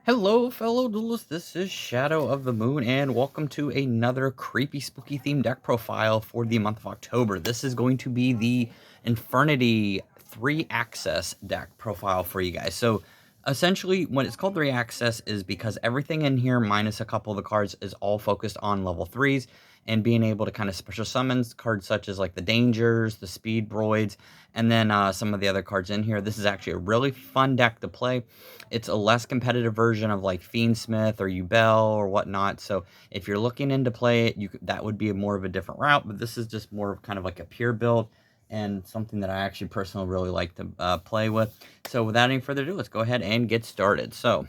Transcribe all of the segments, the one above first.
Hello, fellow duelists. This is Shadow of the Moon, and welcome to another creepy, spooky themed deck profile for the month of October. This is going to be the Infernity 3-access deck profile for you guys. So, essentially, when it's called 3-access is because everything in here, minus a couple of the cards, is all focused on level 3s and being able to kind of special summons cards such as like the Dangers, the Speed Broids, and then some of the other cards in here. This is actually a really fun deck to play. It's a less competitive version of like Fiendsmith or Yubel or whatnot. So if you're looking into play it, that would be more of a different route. But this is just more of kind of like a pure build and something that I actually personally really like to play with. So without any further ado, let's go ahead and get started. So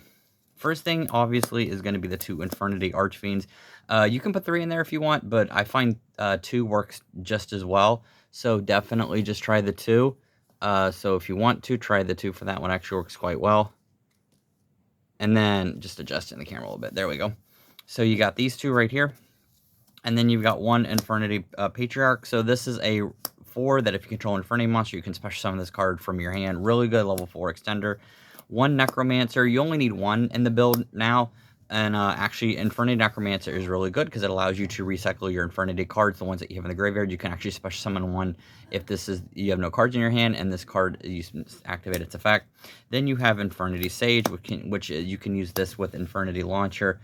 first thing, obviously, is going to be the two Infernity Archfiends. You can put 3 in there if you want, but I find 2 works just as well. So definitely just try the 2. So if you want to, try the 2 for that one. Actually works quite well. And then just adjusting the camera a little bit. There we go. So you got these 2 right here. And then you've got one Infernity Patriarch. So this is a 4 that if you control Infernity monster, you can special summon this card from your hand. Really good level 4 extender. One Necromancer. You only need 1 in the build now. And actually, Infernity Necromancer is really good because it allows you to recycle your Infernity cards, the ones that you have in the graveyard. You can actually special summon one if you have no cards in your hand, and this card you activate its effect. Then you have Infernity Sage, which you can use this with Infernity Launcher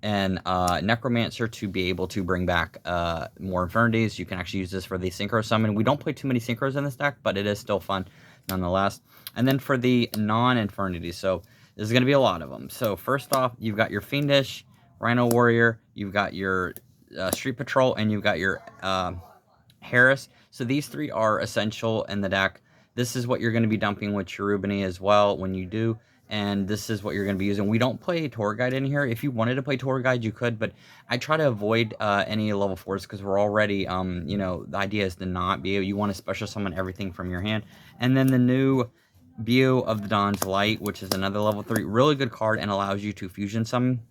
and Necromancer to be able to bring back more Infernities. You can actually use this for the Synchro Summon. We don't play too many Synchros in this deck, but it is still fun nonetheless. And then for the non-Infernity, so there's going to be a lot of them. So first off, you've got your Fiendish, Rhino Warrior, you've got your Street Patrol, and you've got your Harris. So these 3 are essential in the deck. This is what you're going to be dumping with Cherubini as well when you do. And this is what you're going to be using. We don't play Tour Guide in here. If you wanted to play Tour Guide, you could, but I try to avoid any level 4s because we're already, the idea is to not be. You want to special summon everything from your hand. And then the new Bio of the Dawn's Light, which is another level 3. Really good card and allows you to fusion summon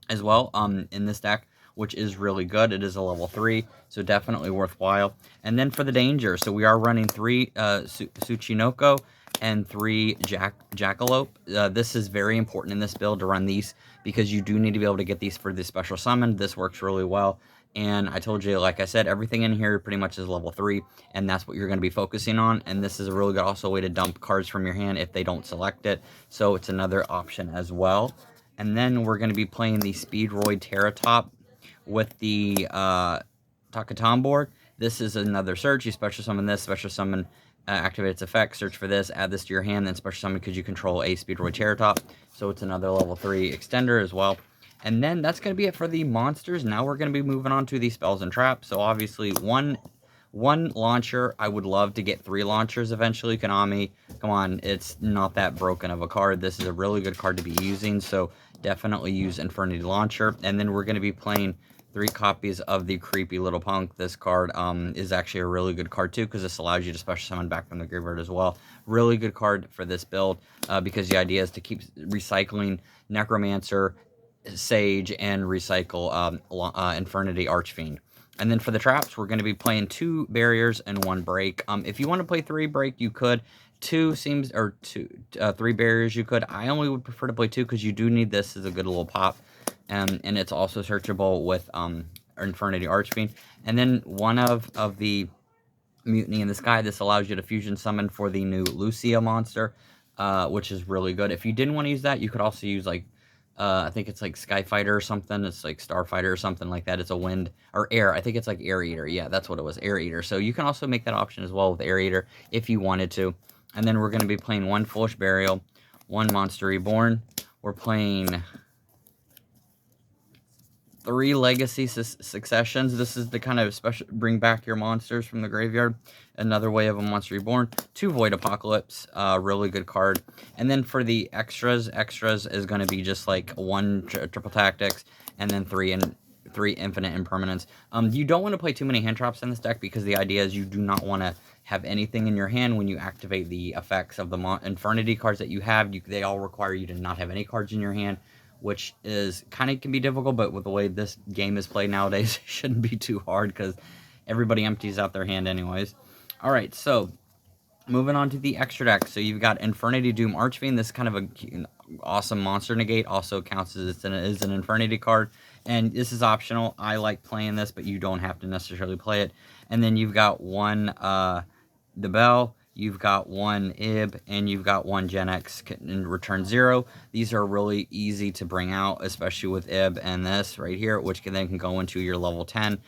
as well in this deck, which is really good. It is a level 3, so definitely worthwhile. And then for the danger, so we are running 3 Tsuchinoko and 3 Jackalope. This is very important in this build to run these because you do need to be able to get these for the special summon. This works really well. And I told you, like I said, everything in here pretty much is level 3, and that's what you're going to be focusing on. And this is a really good also way to dump cards from your hand if they don't select it. So it's another option as well. And then we're going to be playing the Speedroid Terratop with the Takaton board. This is another search. You special summon this, special summon, activate its effect, search for this, add this to your hand, then special summon because you control a Speedroid Terratop. So it's another level 3 extender as well. And then that's going to be it for the monsters. Now we're going to be moving on to the spells and traps. So obviously one launcher. I would love to get 3 launchers eventually. Konami, come on, it's not that broken of a card. This is a really good card to be using, so definitely use Infernity Launcher. And then we're going to be playing 3 copies of the Creepy Little Punk. This card is actually a really good card too because this allows you to special summon back from the graveyard as well. Really good card for this build because the idea is to keep recycling Necromancer, Sage, and recycle Infernity Archfiend. And then for the traps, we're going to be playing 2 barriers and 1 break. If you want to play 3 break, you could. 3 barriers, you could. I only would prefer to play 2 because you do need this as a good little pop. And it's also searchable with Infernity Archfiend. And then one of the Mutiny in the Sky, this allows you to fusion summon for the new Lucia monster, which is really good. If you didn't want to use that, you could also use like I think it's like Skyfighter or something. It's like Starfighter or something like that. It's a wind or air. I think it's like Air Eater. Yeah, that's what it was, Air Eater. So you can also make that option as well with Air Eater if you wanted to. And then we're going to be playing 1 Foolish Burial, 1 Monster Reborn. We're playing 3 Legacy Successions. This is the kind of special bring back your monsters from the graveyard. Another way of a Monster Reborn. 2 Void Apocalypse. Really good card. And then for the extras is going to be just like 1 Triple Tactics and then 3 Infinite Impermanence. You don't want to play too many hand traps in this deck because the idea is you do not want to have anything in your hand when you activate the effects of the Infernity cards that you have. They all require you to not have any cards in your hand, which is kind of can be difficult, but with the way this game is played nowadays, it shouldn't be too hard because everybody empties out their hand anyways. All right, so Moving on to the extra deck. So you've got Infernity, Doom, Archfiend. This is kind of an awesome monster negate. Also counts as an Infernity card. And this is optional. I like playing this, but you don't have to necessarily play it. And then you've got one Debel, you've got one Ib, and you've got one Gen X in return 0. These are really easy to bring out, especially with Ib and this right here, which can go into your level 10.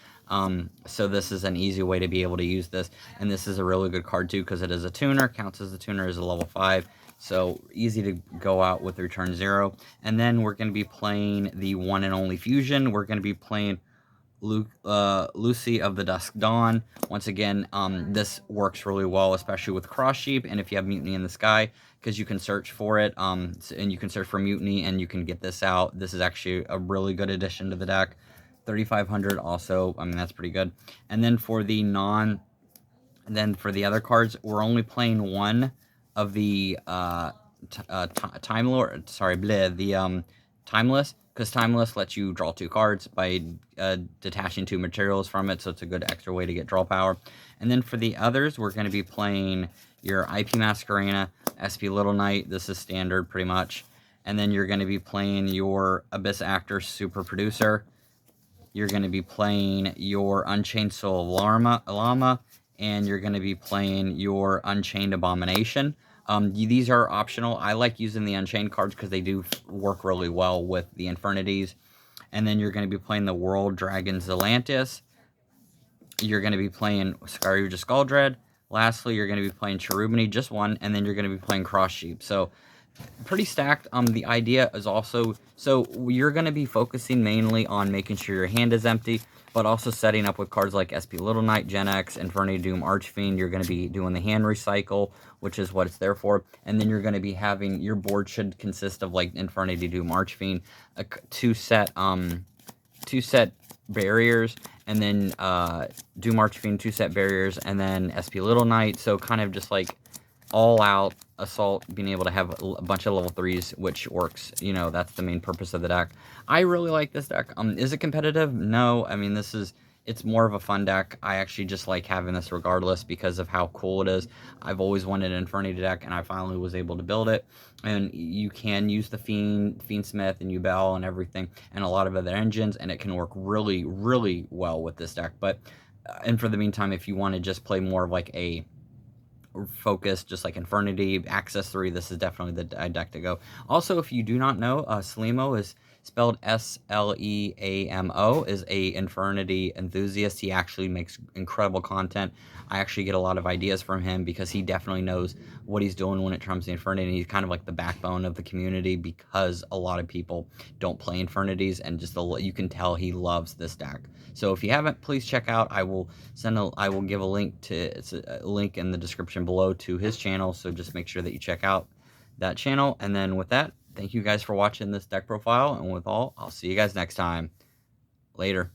So this is an easy way to be able to use this, and this is a really good card too because it is a tuner, counts as a tuner, is a level 5, so easy to go out with return 0. And then we're going to be playing the one and only fusion. We're going to be playing Lucy of the Dusk Dawn. Once again, this works really well, especially with Cross Sheep, and if you have Mutiny in the Sky, because you can search for it, and you can search for Mutiny, and you can get this out. This is actually a really good addition to the deck. 3,500 also, I mean, that's pretty good. And then for the for the other cards, we're only playing one of the Timeless, because Timeless lets you draw 2 cards by detaching 2 materials from it, so it's a good extra way to get draw power. And then for the others, we're going to be playing your IP Masquerena, SP Little Knight. This is standard pretty much. And then you're going to be playing your Abyss Actor Super Producer. You're going to be playing your Unchained Soul Llama, and you're going to be playing your Unchained Abomination. These are optional. I like using the Unchained cards because they do work really well with the Infernities. And then you're going to be playing the World Dragon Zelantis. You're going to be playing Scaruja Skuldred. Lastly, you're going to be playing Cherubini, just one, and then you're going to be playing Cross Sheep. So pretty stacked. The idea is also, so you're going to be focusing mainly on making sure your hand is empty, but also setting up with cards like SP Little Knight, Gen X, Infernity, Doom, Archfiend. You're going to be doing the hand recycle, which is what it's there for. And then you're going to be having, your board should consist of like Infernity, Doom, Archfiend, two set barriers, and then Doom, Archfiend, 2 set barriers, and then SP Little Knight. So kind of just like all out assault, being able to have a bunch of level 3s, which works. You know, that's the main purpose of the deck. I really like this deck. Is it competitive? No. I mean, it's more of a fun deck. I actually just like having this regardless because of how cool it is. I've always wanted an Infernity deck, and I finally was able to build it. And you can use the Fiendsmith and Yubel and everything, and a lot of other engines, and it can work really, really well with this deck. But and for the meantime, if you want to just play more of like a focus, just like Infernity, Access 3, this is definitely the deck to go. Also, if you do not know, Sleamo is spelled Sleamo, is a Infernity enthusiast. He actually makes incredible content. I actually get a lot of ideas from him because he definitely knows what he's doing when it comes to Infernity, and he's kind of like the backbone of the community because a lot of people don't play Infernities, and just you can tell he loves this deck. So if you haven't, please check out. I will give a link in the description below to his channel, so just make sure that you check out that channel. And then with that, thank you guys for watching this deck profile, and with all, I'll see you guys next time. Later.